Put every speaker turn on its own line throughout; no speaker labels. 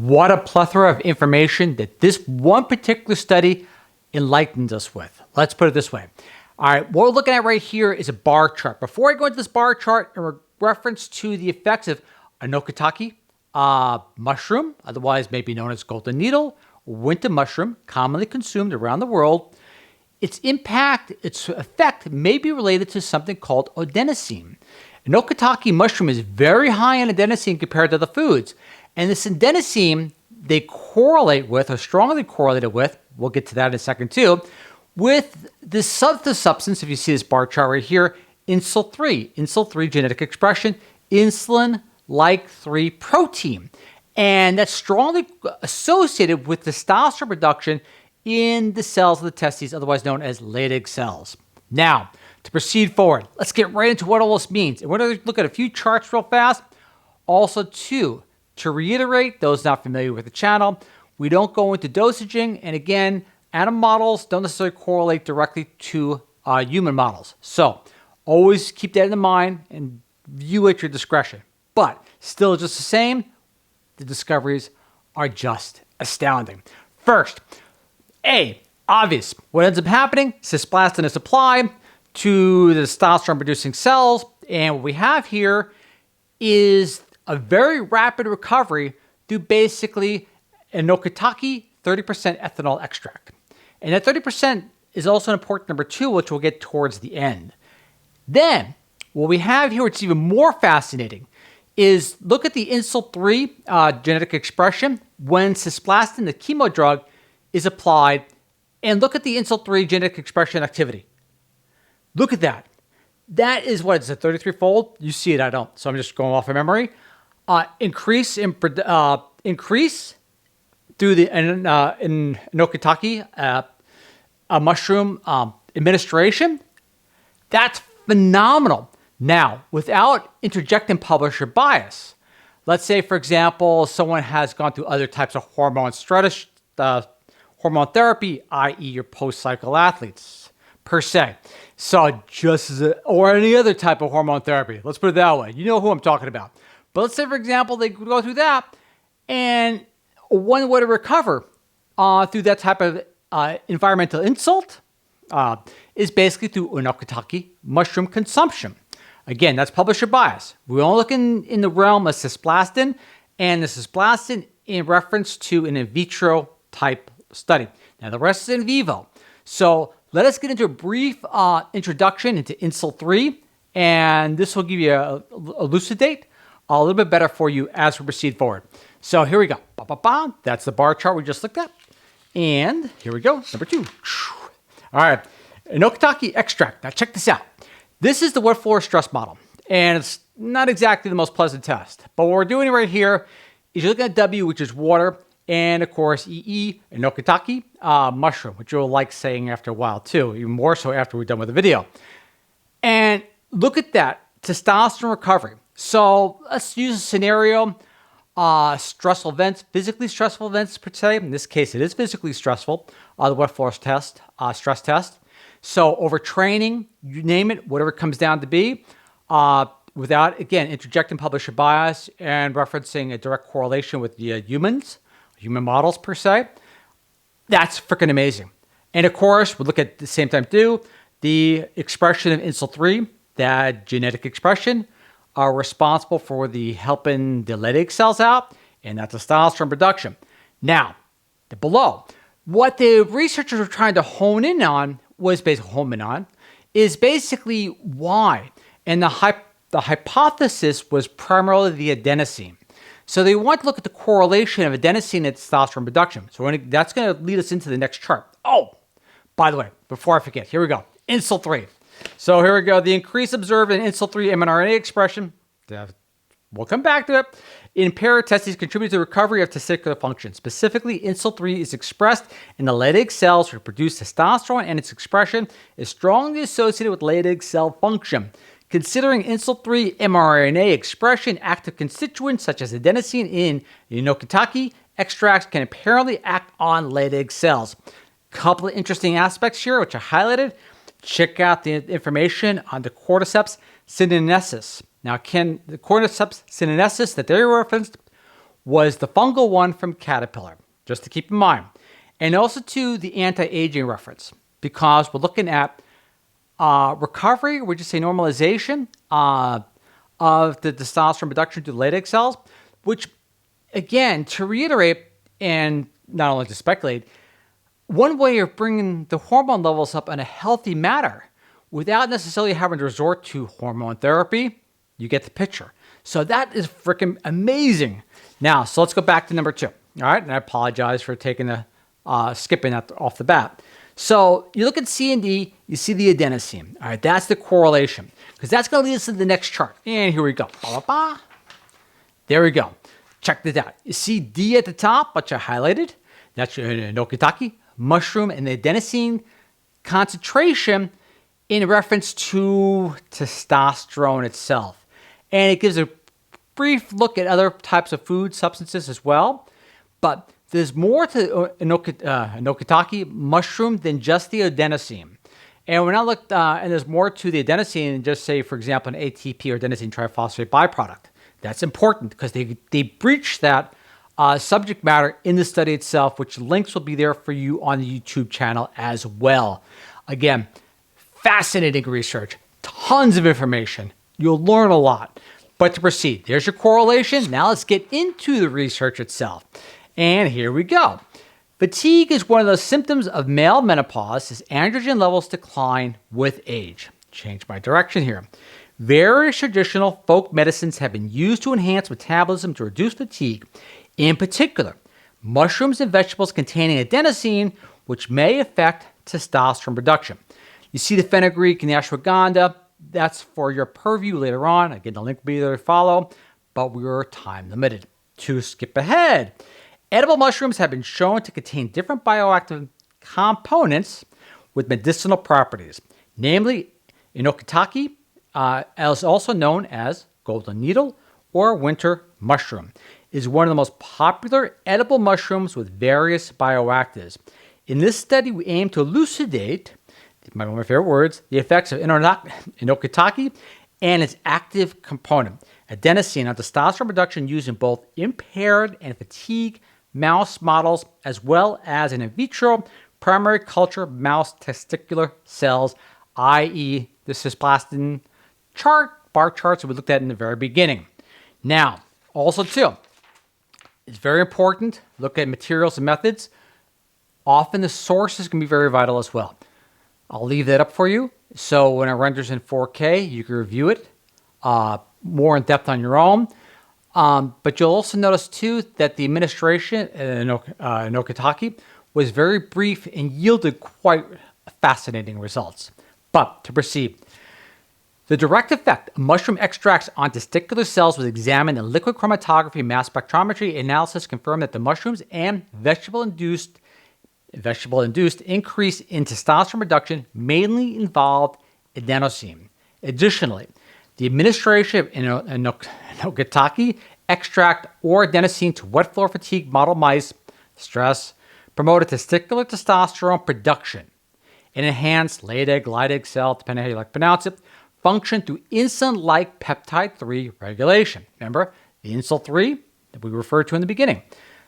What a plethora of information that this one particular study enlightened us with. Let's put it this way. All right, what we're looking at right here is a bar chart. Before I go into this bar chart in reference to the effects of Enokitake mushroom, otherwise maybe known as golden needle, winter mushroom, commonly consumed around the world, its effect may be related to something called adenosine. Enokitake mushroom is very high in adenosine compared to other foods. And this adenosine, they correlate with, or strongly correlated with, we'll get to that in a second too, with the substance, if you see this bar chart right here, insul-3. Insul-3 genetic expression, insulin-like 3 protein. And that's strongly associated with testosterone production in the cells of the testes, otherwise known as Leydig cells. Now, to proceed forward, let's get right into what all this means. And we're going to look at a few charts real fast. Also, too, to reiterate, those not familiar with the channel, we don't go into dosaging. And again, animal models don't necessarily correlate directly to human models. So always keep that in mind and view at your discretion. But still just the same, the discoveries are just astounding. First, obvious. What ends up happening, cisplatin is applied to the testosterone-producing cells. And what we have here is a very rapid recovery through basically Enokitake 30% ethanol extract. And that 30% is also important number 2, which we'll get towards the end. Then, what we have here, which is even more fascinating, is look at the insul-3 genetic expression when cisplatin, the chemo drug, is applied, and look at the insul-3 genetic expression activity. Look at that. That is what, it's a 33-fold? You see it, I don't. So I'm just going off of memory. Increase through the Enokitake mushroom administration. That's phenomenal. Now, without interjecting publisher bias, let's say, for example, someone has gone through other types of hormone therapy, i.e. your post-cycle athletes, per se. So or any other type of hormone therapy. Let's put it that way. You know who I'm talking about. But let's say, for example, they go through that, and one way to recover through that type of environmental insult is basically through Enokitake mushroom consumption. Again, that's publisher bias. We're only looking in the realm of cisplatin, and the cisplatin in reference to an in vitro type study. Now, the rest is in vivo. So let us get into a brief introduction into insul-3, and this will give you elucidate a little bit better for you as we proceed forward. So here we go. That's the bar chart we just looked at. And here we go, number 2. All right, Enokitake extract. Now check this out. This is the wet floor stress model, and it's not exactly the most pleasant test. But what we're doing right here is you're looking at W, which is water, and of course EE, Enokitake mushroom, which you'll like saying after a while too, even more so after we're done with the video. And look at that, testosterone recovery. So let's use a scenario, stressful events, physically stressful events per se. In this case, it is physically stressful, the wet floor test, stress test. So overtraining, you name it, whatever it comes down to be, without, again, interjecting publisher bias and referencing a direct correlation with the human models per se. That's freaking amazing. And of course, we'll look at the same time too, the expression of insul-3, that genetic expression, are responsible for helping the Leydig cells out and that testosterone production. Now, below, what the researchers were trying to hone in on is basically why. And the hypothesis was primarily the adenosine. So they want to look at the correlation of adenosine and testosterone production. So that's going to lead us into the next chart. Oh, by the way, before I forget, here we go. Insul-3. So here we go. The increase observed in insul-3 mRNA expression, we'll come back to it, in paired testes contributes to the recovery of testicular function. Specifically, insul-3 is expressed in the Leydig cells which produce testosterone, and its expression is strongly associated with Leydig cell function. Considering insul-3 mRNA expression, active constituents such as adenosine in Enokitake extracts can apparently act on Leydig cells. Couple of interesting aspects here, which I highlighted. Check out the information on the cordyceps sinensis. Now, the cordyceps sinensis that they referenced was the fungal one from caterpillar, just to keep in mind. And also to the anti-aging reference, because we're looking at recovery, would you say normalization of the testosterone production to Leydig cells, which, again, to reiterate, and not only to speculate, one way of bringing the hormone levels up in a healthy manner without necessarily having to resort to hormone therapy, you get the picture. So that is freaking amazing. Now, so let's go back to number 2. All right, and I apologize for taking skipping that off the bat. So you look at C and D, you see the adenosine. All right, that's the correlation, because that's going to lead us to the next chart. And here we go. There we go. Check this out. You see D at the top, which I highlighted. That's your Enokitake mushroom, and the adenosine concentration in reference to testosterone itself. And it gives a brief look at other types of food substances as well. But there's more to Enokitake mushroom than just the adenosine. And when I looked, and there's more to the adenosine than just, say, for example, an ATP or adenosine triphosphate byproduct. That's important because they breach that subject matter in the study itself, which links will be there for you on the YouTube channel as well. Again, fascinating research, tons of information. You'll learn a lot. But to proceed, there's your correlation. Now let's get into the research itself. And here we go. Fatigue is one of the symptoms of male menopause as androgen levels decline with age. Change my direction here. Various traditional folk medicines have been used to enhance metabolism to reduce fatigue. In particular, mushrooms and vegetables containing adenosine, which may affect testosterone production. You see the fenugreek and the ashwagandha. That's for your purview later on. Again, the link will be there to follow, but we're time limited. To skip ahead, edible mushrooms have been shown to contain different bioactive components with medicinal properties, namely Enokitake, as also known as golden needle or winter mushroom, is one of the most popular edible mushrooms with various bioactives. In this study, we aim to elucidate, one of my favorite words, the effects of Enokitake and its active component, adenosine, on testosterone production used in both impaired and fatigue mouse models, as well as in vitro primary culture mouse testicular cells, i.e. the cisplatin bar charts that we looked at in the very beginning. Now, also too, it's very important, look at materials and methods. Often the sources can be very vital as well. I'll leave that up for you. So when it renders in 4K, you can review it more in depth on your own. But you'll also notice too that the administration in Enokitake was very brief and yielded quite fascinating results. But to proceed, the direct effect of mushroom extracts on testicular cells was examined in liquid chromatography mass spectrometry analysis confirmed that the mushrooms and vegetable-induced increase in testosterone production mainly involved adenosine. Additionally, the administration of Enokitake extract or adenosine to wet floor fatigue model mice stress promoted testicular testosterone production and enhanced Leydig cell, depending on how you like to pronounce it, function through insulin-like peptide 3 regulation. Remember, the insulin 3 that we referred to in the beginning.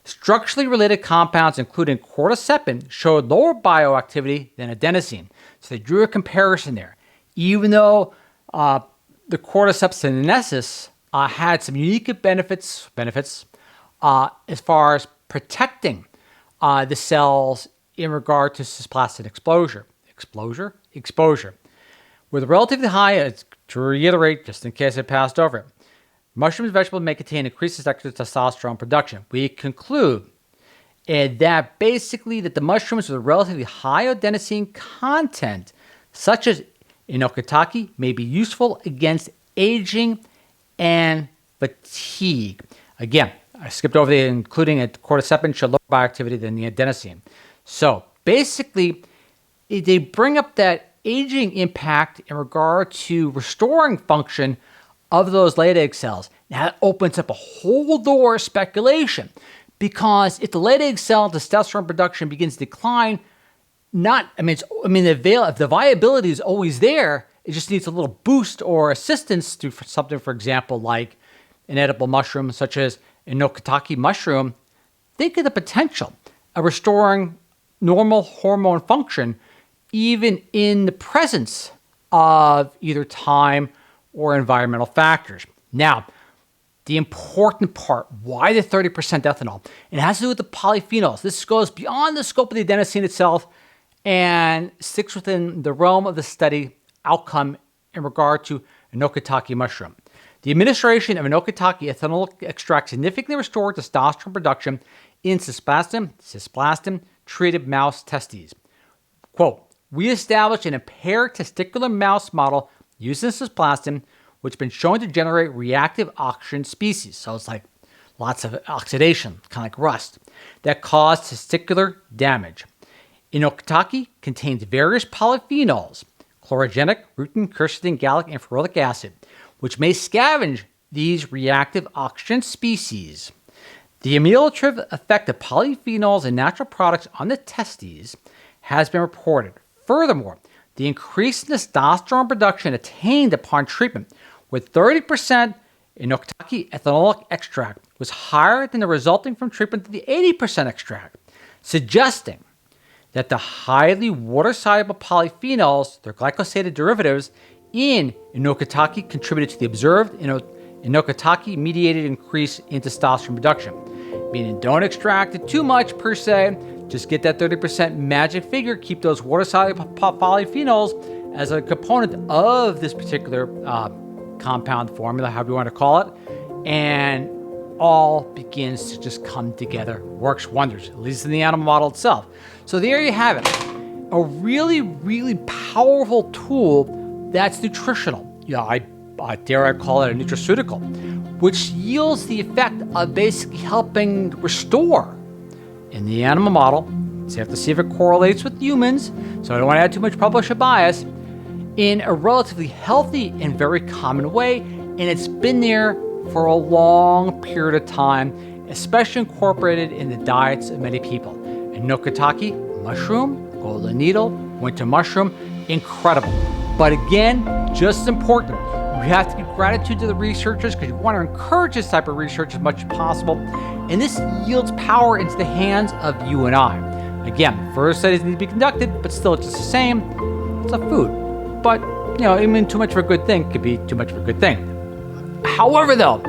Structurally related compounds, including cordycepin, showed lower bioactivity than adenosine. So they drew a comparison there. Even though the cordyceps sinensis had some unique benefits as far as protecting the cells in regard to cisplatin exposure. With relatively high, to reiterate, just in case I passed over it, mushrooms and vegetables may contain increased sexual testosterone production. We conclude that basically that the mushrooms with a relatively high adenosine content, such as Enokitake, may be useful against aging and fatigue. Again, I skipped over the including a cordycepin showed lower bioactivity than the adenosine. So basically, they bring up that aging impact in regard to restoring function of those Leydig cells. Now that opens up a whole door of speculation, because if the Leydig cell testosterone production begins to decline, if the viability is always there, it just needs a little boost or assistance through something, for example, like an edible mushroom such as Enokitake mushroom, think of the potential of restoring normal hormone function even in the presence of either time or environmental factors. Now, the important part, why the 30% ethanol? It has to do with the polyphenols. This goes beyond the scope of the adenosine itself and sticks within the realm of the study outcome in regard to Enokitake mushroom. The administration of Enokitake ethanolic extract significantly restored testosterone production in cisplatin treated mouse testes. Quote, we established an impaired testicular mouse model using cisplatin, which has been shown to generate reactive oxygen species. So it's like lots of oxidation, kind of like rust, that cause testicular damage. Enokitake contains various polyphenols, chlorogenic, rutin, quercetin, gallic, and ferulic acid, which may scavenge these reactive oxygen species. The ameliorative effect of polyphenols and natural products on the testes has been reported. Furthermore, the increased testosterone production attained upon treatment with 30% Enokitake ethanolic extract was higher than the resulting from treatment of the 80% extract, suggesting that the highly water-soluble polyphenols, their glycosylated derivatives, in Enokitake contributed to the observed Enokitake-mediated increase in testosterone production. Meaning don't extract it too much per se, just get that 30% magic figure, keep those water-soluble polyphenols as a component of this particular compound formula, however you want to call it, and all begins to just come together, works wonders, at least in the animal model itself. So there you have it, a really, really powerful tool that's nutritional. I dare I call it a nutraceutical, which yields the effect of basically helping restore in the animal model. So you have to see if it correlates with humans, so I don't want to add too much publisher bias, in a relatively healthy and very common way, and it's been there for a long period of time, especially incorporated in the diets of many people. Enokitake mushroom, golden needle, winter mushroom, incredible. But again, just as important, we have to give gratitude to the researchers because you want to encourage this type of research as much as possible. And this yields power into the hands of you and I. Again, further studies need to be conducted, but still it's just the same. It's a food. But, even too much of a good thing could be too much of a good thing. However, though,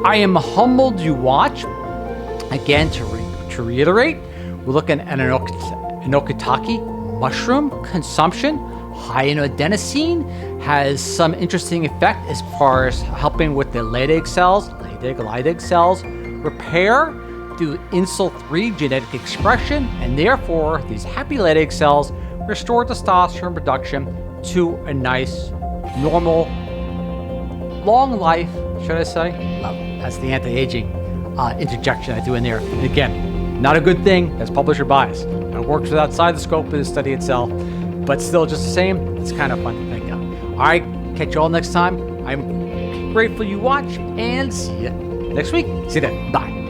I am humbled you watch. Again, to reiterate, we're looking at an Enokitake mushroom consumption. High in adenosine has some interesting effect as far as helping with the Leydig cells repair through insul-3 genetic expression, and therefore these happy Leydig cells restore testosterone production to a nice, normal, long life, should I say? That's the anti-aging interjection I do in there. And again, not a good thing. That's publisher bias. It works outside the scope of the study itself, but still just the same. It's kind of fun to think of. All right, catch you all next time. I'm grateful you watch, and see you next week. See you then. Bye.